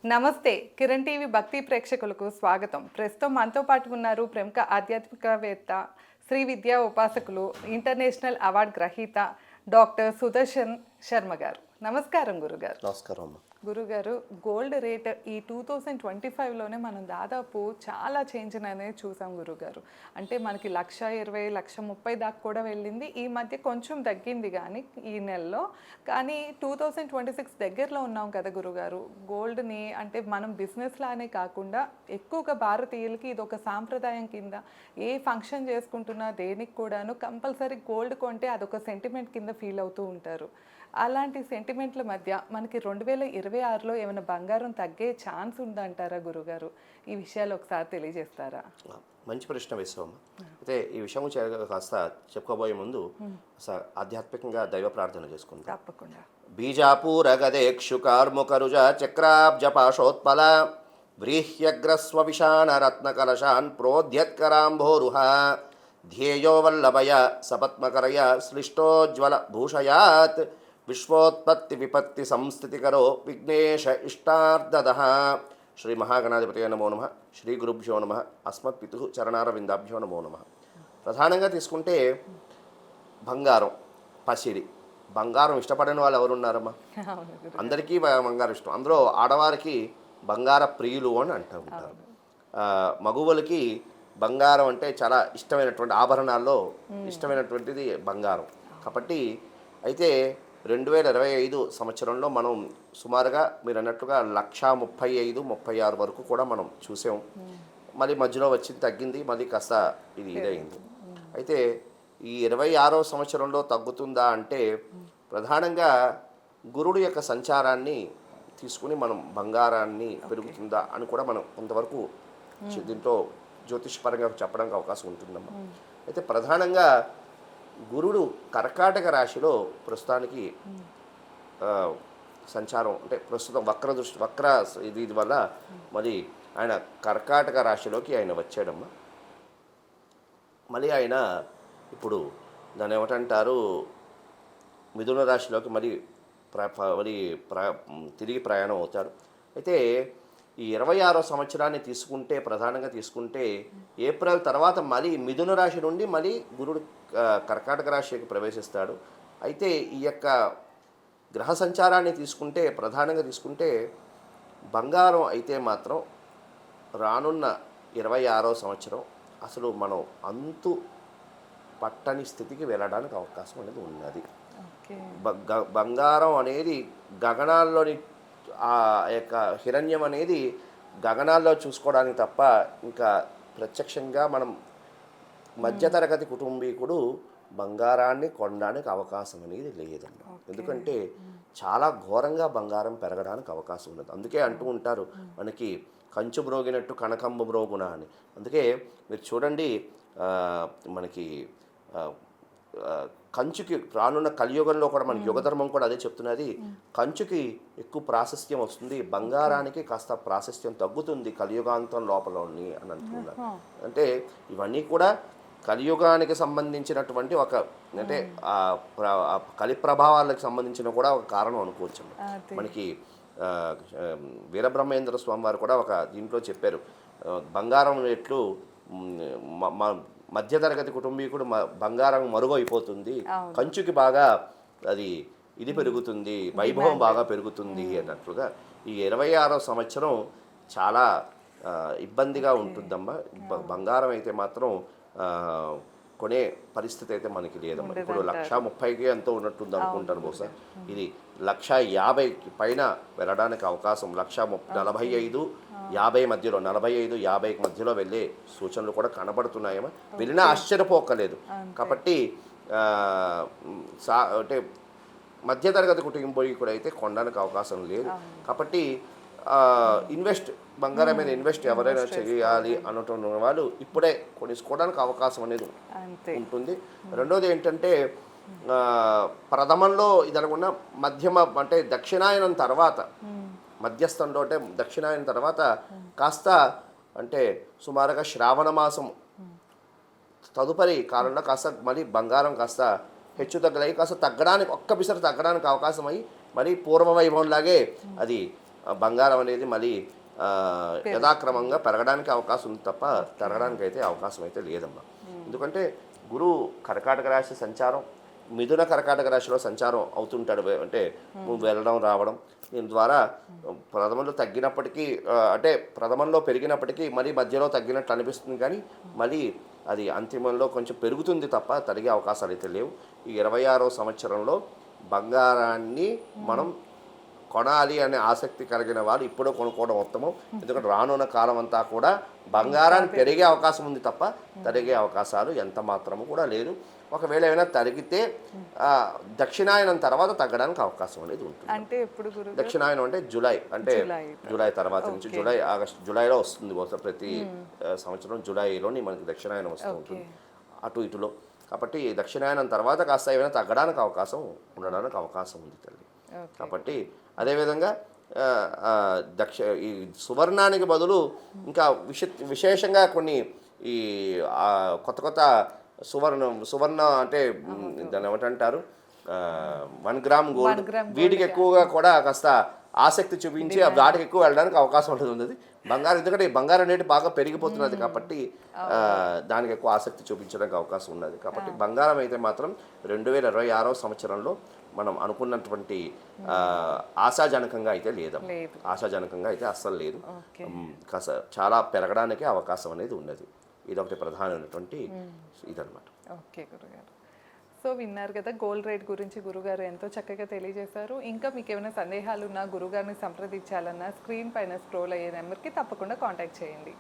నమస్తే కిరణ్ టీవీ భక్తి ప్రేక్షకులకు స్వాగతం. ప్రస్తుతం మనతో పాటు ఉన్నారు ప్రముఖ ఆధ్యాత్మికవేత్త, శ్రీ విద్యా ఉపాసకులు, ఇంటర్నేషనల్ అవార్డు గ్రహీత డాక్టర్ సుదర్శన్ శర్మ గారు. నమస్కారం గురుగారు. నమస్కారం అమ్మ. గురుగారు, గోల్డ్ రేట్ ఈ 2025లోనే మనం దాదాపు చాలా చేంజ్ అనేది చూసాం గురుగారు. అంటే మనకి 1,20,000, 1,30,000 దాకా కూడా వెళ్ళింది. ఈ మధ్య కొంచెం తగ్గింది కానీ ఈ నెలలో. కానీ 2026 దగ్గరలో ఉన్నాం కదా గురుగారు. గోల్డ్ని అంటే మనం బిజినెస్ లానే కాకుండా ఎక్కువగా భారతీయులకి ఇది ఒక సాంప్రదాయం కింద ఏ ఫంక్షన్ చేసుకుంటున్నా దేనికి కూడాను కంపల్సరీ గోల్డ్ కొంటే అదొక సెంటిమెంట్ కింద ఫీల్ అవుతూ ఉంటారు. అలాంటి సెంటిమెంట్ల మధ్య మనకి 2026లో ఏమైనా బంగారం తగ్గే ఛాన్స్ ఉందంటారా గురుగారు? ఈ విషయాలు ఒకసారి తెలియజేస్తారా? మంచి ప్రశ్న వేసావమ్మ. అయితే ఈ విషయం కాస్త చెప్పుకోబోయే ముందు ఆధ్యాత్మికంగా దైవ ప్రార్థన చేసుకుంటాం. తప్పకుండా. బీజాపూర గదేక్షు కార్ముకరుజ చక్రాబ్జ పాశోత్పల వ్రీహ్యగ్రస్వ విషాణ రత్న కలశాన్ ప్రోద్యత్కరాంభోరుహ ధ్యేయో వల్లభయ సపత్మకరయ శ్లిష్టోజ్వల భూషయాత్ విశ్వోత్పత్తి విపత్తి సంస్థితికరో విఘ్నేశ ఇష్టార్థదః. శ్రీ మహాగణాధిపతయ నమో నమః. శ్రీ గురుభ్యో నమః. అస్మత్ పితు చరణారవిందాభ్యో నమో నమః. ప్రధానంగా తీసుకుంటే బంగారం, పసిడి. బంగారం ఇష్టపడని వాళ్ళు ఎవరున్నారమ్మా? అందరికీ బంగారం ఇష్టం. అందులో ఆడవారికి బంగార ప్రియులు అని అంటూ ఉంటారు. మగువులకి బంగారం అంటే చాలా ఇష్టమైనటువంటి ఆభరణాల్లో ఇష్టమైనటువంటిది బంగారం. కాబట్టి అయితే 2025 సంవత్సరంలో మనం సుమారుగా మీరు అన్నట్లుగా 1,35,36 వరకు కూడా మనం చూసాం. మళ్ళీ మధ్యలో వచ్చింది, తగ్గింది, మళ్ళీ కాస్త ఇదైంది. అయితే ఈ 26వ సంవత్సరంలో తగ్గుతుందా అంటే ప్రధానంగా గురుడు యొక్క సంచారాన్ని తీసుకుని మనం బంగారాన్ని పెరుగుతుందా అని కూడా మనం కొంతవరకు దీంట్లో జ్యోతిష్పరంగా చెప్పడానికి అవకాశం ఉంటుందమ్మా. అయితే ప్రధానంగా గురుడు కర్కాటక రాశిలో ప్రస్తుతానికి సంచారం అంటే ప్రస్తుతం వక్ర ఇది వల్ల మరి ఆయన కర్కాటక రాశిలోకి ఆయన వచ్చాడమ్మా. మళ్ళీ ఆయన ఇప్పుడు దాన్ని ఏమిటంటారు మిథున రాశిలోకి మరి తిరిగి ప్రయాణం అవుతాడు. అయితే ఈ 26వ సంవత్సరాన్ని తీసుకుంటే ప్రధానంగా తీసుకుంటే ఏప్రిల్ తర్వాత మళ్ళీ మిథున రాశి నుండి మళ్ళీ గురుడు కర్కాటక రాశికి ప్రవేశిస్తాడు. అయితే ఈ యొక్క గ్రహ సంచారాన్ని తీసుకుంటే ప్రధానంగా తీసుకుంటే బంగారం అయితే మాత్రం రానున్న 26వ సంవత్సరం అసలు మనం అంతు పట్టని స్థితికి వెళ్ళడానికి అవకాశం అనేది ఉన్నది. బంగారం అనేది గగనాల్లోని ఆ యొక్క హిరణ్యం అనేది గగనాల్లో చూసుకోవడానికి తప్ప ఇంకా ప్రత్యక్షంగా మనం మధ్యతరగతి కుటుంబీకుడు బంగారాన్ని కొనడానికి అవకాశం అనేది లేదమ్మా. ఎందుకంటే చాలా ఘోరంగా బంగారం పెరగడానికి అవకాశం ఉన్నది. అందుకే అంటూ ఉంటారు మనకి కంచు మ్రోగినట్టు కనకంబు మ్రోగున అని. అందుకే మీరు చూడండి మనకి కంచుకి రానున్న కలియుగంలో కూడా మనకి యుగధర్మం కూడా అదే చెప్తున్నది. కంచుకి ఎక్కువ ప్రాశస్త్యం వస్తుంది, బంగారానికి కాస్త ప్రాశస్త్యం తగ్గుతుంది కలియుగాంతం లోపల అని అంటున్నారు. అంటే ఇవన్నీ కూడా కలియుగానికి సంబంధించినటువంటి ఒక అంటే కలి ప్రభావాలకు సంబంధించిన కూడా ఒక కారణం అనుకోవచ్చు. మనకి వీరబ్రహ్మేంద్ర స్వామి వారు కూడా ఒక దీంట్లో చెప్పారు, బంగారం రేట్లు మధ్యతరగతి కుటుంబీకుడు బంగారం మరుగైపోతుంది, కంచుకి బాగా అది ఇది పెరుగుతుంది, వైభవం బాగా పెరుగుతుంది అన్నట్లుగా ఈ 26వ సంవత్సరం చాలా ఇబ్బందిగా ఉంటుందమ్మా. బంగారం అయితే మాత్రం కొనే పరిస్థితి అయితే మనకి లేదమ్మా. ఇప్పుడు 1,30,000కి ఎంతో ఉన్నట్టుంది అనుకుంటాను. బహుశా ఇది 1,50,000కి పైన వెళ్ళడానికి అవకాశం, 1,45,000, 50 మధ్యలో 45-50 మధ్యలో వెళ్ళే సూచనలు కూడా కనబడుతున్నాయేమో. వెళ్ళినా ఆశ్చర్యపోకలేదు. కాబట్టి అంటే మధ్యతరగతి కుటుంబీకుడు అయితే కొనడానికి అవకాశం లేదు. కాబట్టి బంగారం మీద ఇన్వెస్ట్ ఎవరైనా చేయాలి అనుకున్న వాళ్ళు ఇప్పుడే కొనుక్కోవడానికి అవకాశం అనేది ఉంటుంది. రెండోది ఏంటంటే ప్రథమంలో ఇది అనుకున్న మధ్యమ అంటే దక్షిణాయనం తర్వాత మధ్యస్థంలో అంటే దక్షిణాయనం తర్వాత కాస్త అంటే సుమారుగా శ్రావణ మాసం తదుపరి కాలంలో కాస్త మళ్ళీ బంగారం కాస్త హెచ్చు తగ్గలై కాస్త తగ్గడానికి ఒక్క పిసరు తగ్గడానికి అవకాశం అయ్యి మరి పూర్వ వైభవంలాగే అది బంగారం అనేది మళ్ళీ యథాక్రమంగా పెరగడానికి అవకాశం ఉంది తప్ప తరగడానికి అయితే అవకాశం అయితే లేదమ్మా. ఎందుకంటే గురువు కర్కాటక రాశి సంచారం, మిథున కర్కాటక రాశిలో సంచారం అవుతుంటాడు. అంటే వెళ్ళడం రావడం, దీని ద్వారా ప్రథమంలో తగ్గినప్పటికీ అంటే ప్రథమంలో పెరిగినప్పటికీ మళ్ళీ మధ్యలో తగ్గినట్లు అనిపిస్తుంది, కానీ మళ్ళీ అది అంతిమంలో కొంచెం పెరుగుతుంది తప్ప తరిగే అవకాశాలు అయితే లేవు. ఈ 26వ సంవత్సరంలో బంగారాన్ని మనం కొనాలి అనే ఆసక్తి కలిగిన వాళ్ళు ఇప్పుడు కొనుక్కోవడం ఉత్తమం. ఎందుకంటే రానున్న కాలం అంతా కూడా బంగారాన్ని పెరిగే అవకాశం ఉంది తప్ప తరిగే అవకాశాలు ఎంత మాత్రము కూడా లేదు. ఒకవేళ ఏమైనా తరిగితే దక్షిణాయనం తర్వాత తగ్గడానికి అవకాశం అనేది ఉంటుంది. అంటే ఎప్పుడు గురువు? దక్షిణాయనం అంటే జూలై, అంటే జూలై తర్వాత నుంచి జూలై ఆగస్టు జూలైలో వస్తుంది బహుశా ప్రతి సంవత్సరం జూలైలోని మనకి దక్షిణాయనం వస్తూ ఉంటుంది అటు ఇటులో. కాబట్టి దక్షిణాయనం తర్వాత కాస్త ఏమైనా తగ్గడానికి అవకాశం ఉండడానికి అవకాశం ఉంది తల్లి. కాబట్టి అదేవిధంగా ఈ సువర్ణానికి బదులు ఇంకా విశేషంగా కొన్ని ఈ కొత్త సువర్ణ అంటే దాన్ని ఏమంటారు 1 గ్రామ్ గోల్డ్, వీటికి ఎక్కువగా కూడా కాస్త ఆసక్తి చూపించి వాటికి ఎక్కువ వెళ్ళడానికి అవకాశం ఉంటుంది. బంగారం ఎందుకంటే ఈ బంగారం రేటు బాగా పెరిగిపోతున్నది కాబట్టి దానికి ఎక్కువ ఆసక్తి చూపించడానికి అవకాశం ఉన్నది. కాబట్టి బంగారం అయితే మాత్రం 2026వ సంవత్సరంలో మనం అనుకున్నటువంటి ఆశాజనకంగా అయితే లేదమ్మా. ఆశాజనకంగా అయితే అస్సలు లేదు. కాస్త చాలా పెరగడానికి అవకాశం అనేది ఉన్నది. ఇదొకటి ప్రధానమైనటువంటి ఇదనమాట. ఓకే గురుగారు. సో విన్నారు కదా, గోల్డ్ రేట్ గురించి గురుగారు ఎంతో చక్కగా తెలియజేశారు. ఇంకా మీకు ఏమైనా సందేహాలు ఉన్నా, గురుగారిని సంప్రదించాలన్నా స్క్రీన్ పైన స్క్రోల్ అయ్యే నెంబర్కి తప్పకుండా కాంటాక్ట్ చేయండి.